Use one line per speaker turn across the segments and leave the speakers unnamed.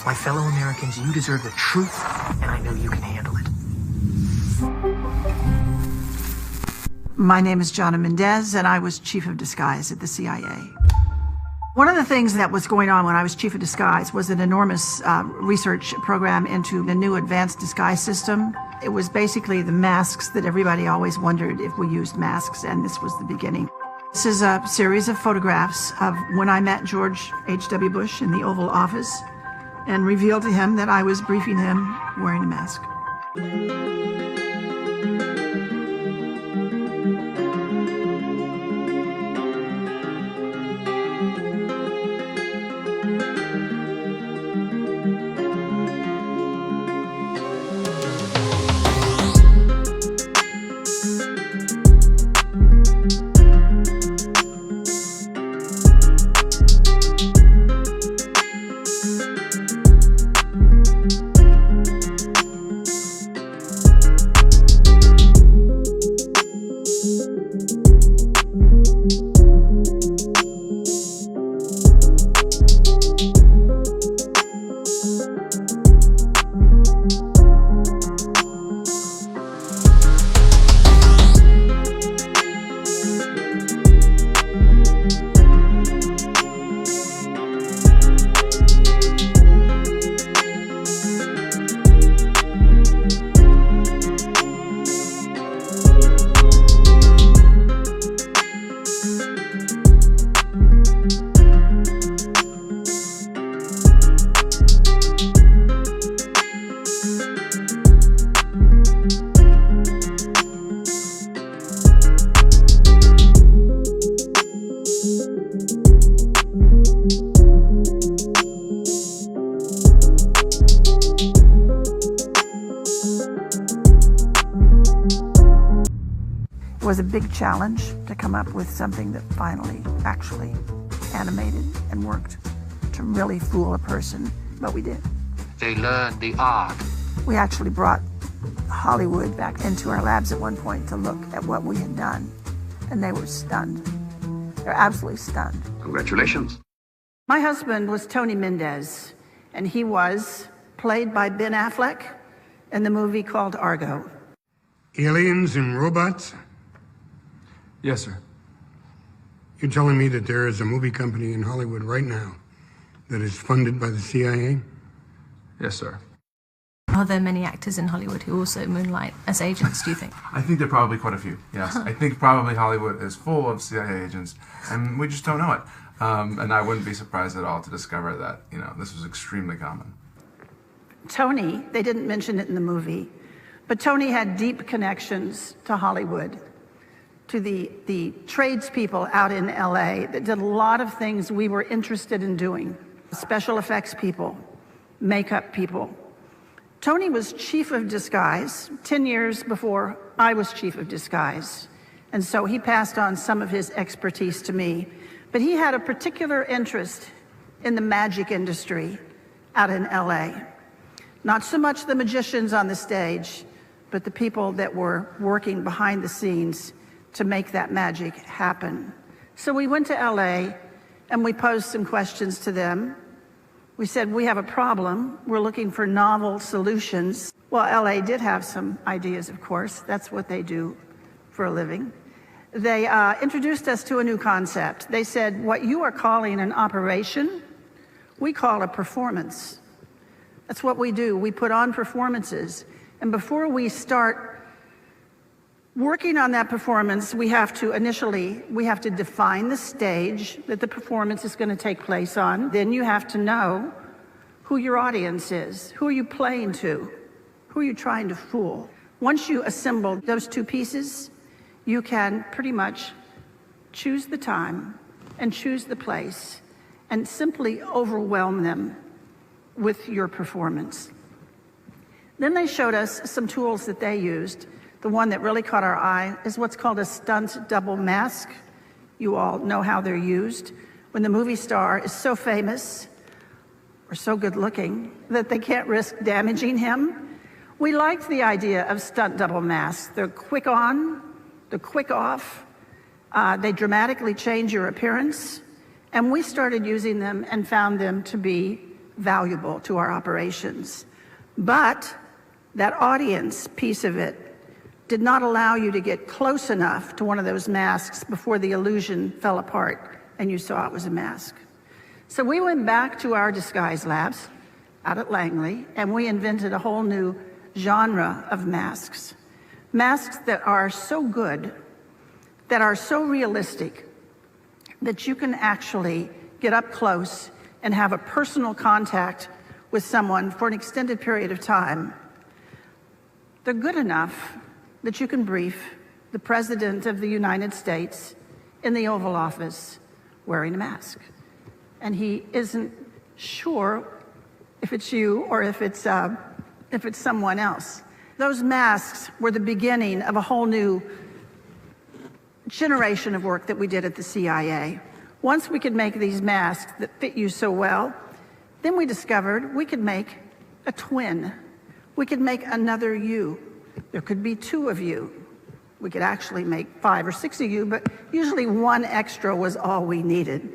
why, fellow Americans, you deserve the truth, and I know you can handle it.
My name is Jonna Mendez, and I was chief of disguise at the CIA. One of the things that was going on when I was chief of disguise was an enormous research program into the new advanced disguise system. It was basically the masks that everybody always wondered if we used masks, and this was the beginning. This is a series of photographs of when I met George H.W. Bush in the Oval Office and revealed to him that I was briefing him wearing a mask. It was a big challenge to come up with something that finally actually animated and worked to really fool a person, but we did.
They learned the art.
We actually brought Hollywood back into our labs at one point to look at what we had done, and they were stunned. They're absolutely stunned.
Congratulations.
My husband was Tony Mendez, and he was played by Ben Affleck in the movie called Argo.
Aliens and robots?
Yes, sir.
You're telling me that there is a movie company in Hollywood right now that is funded by the CIA?
Yes, sir.
Are there many actors in Hollywood who also moonlight as agents, do you think?
I think there are probably quite a few, yes. I think probably Hollywood is full of CIA agents, and we just don't know it. And I wouldn't be surprised at all to discover that, this was extremely common.
Tony, they didn't mention it in the movie, but Tony had deep connections to Hollywood, to the tradespeople out in LA that did a lot of things we were interested in doing. Special effects people, makeup people. Tony was chief of disguise 10 years before I was chief of disguise. And so he passed on some of his expertise to me. But he had a particular interest in the magic industry out in LA. Not so much the magicians on the stage, but the people that were working behind the scenes to make that magic happen. So we went to LA and we posed some questions to them. We said, we have a problem. We're looking for novel solutions. Well, LA did have some ideas, of course. That's what they do for a living. They introduced us to a new concept. They said, what you are calling an operation, we call a performance. That's what we do. We put on performances. And before we start working on that performance, we have to define the stage that the performance is going to take place on. Then you have to know who your audience is. Who are you playing to? Who are you trying to fool? Once you assemble those two pieces, you can pretty much choose the time and choose the place and simply overwhelm them with your performance. Then they showed us some tools that they used. The one that really caught our eye is what's called a stunt double mask. You all know how they're used. When the movie star is so famous or so good looking that they can't risk damaging him, we liked the idea of stunt double masks. They're quick on, they're quick off, they dramatically change your appearance, and we started using them and found them to be valuable to our operations. But that audience piece of it did not allow you to get close enough to one of those masks before the illusion fell apart and you saw it was a mask. So we went back to our disguise labs out at Langley, and we invented a whole new genre of masks. Masks that are so good, that are so realistic, that you can actually get up close and have a personal contact with someone for an extended period of time. They're good enough that you can brief the President of the United States in the Oval Office wearing a mask. And he isn't sure if it's you or if it's someone else. Those masks were the beginning of a whole new generation of work that we did at the CIA. Once we could make these masks that fit you so well, then we discovered we could make a twin. We could make another you. There could be two of you. We could actually make 5 or 6 of you, but usually one extra was all we needed.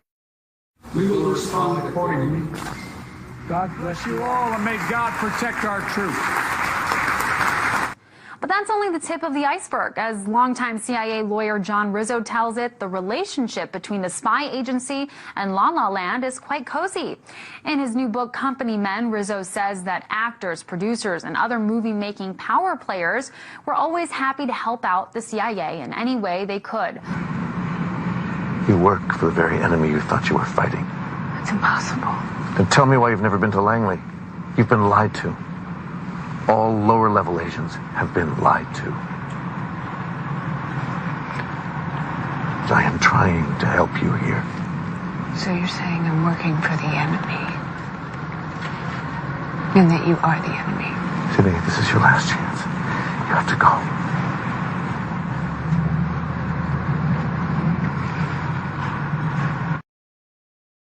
We will respond accordingly. God bless you all, and may God protect our troops.
But that's only the tip of the iceberg. As longtime CIA lawyer John Rizzo tells it, the relationship between the spy agency and La La Land is quite cozy. In his new book, Company Men, Rizzo says that actors, producers, and other movie-making power players were always happy to help out the CIA in any way they could.
You work for the very enemy you thought you were fighting.
It's impossible.
Then tell me why you've never been to Langley. You've been lied to. All lower-level agents have been lied to. I am trying to help you here.
So you're saying I'm working for the enemy? And that you are the enemy?
Sydney, this is your last chance. You have to go.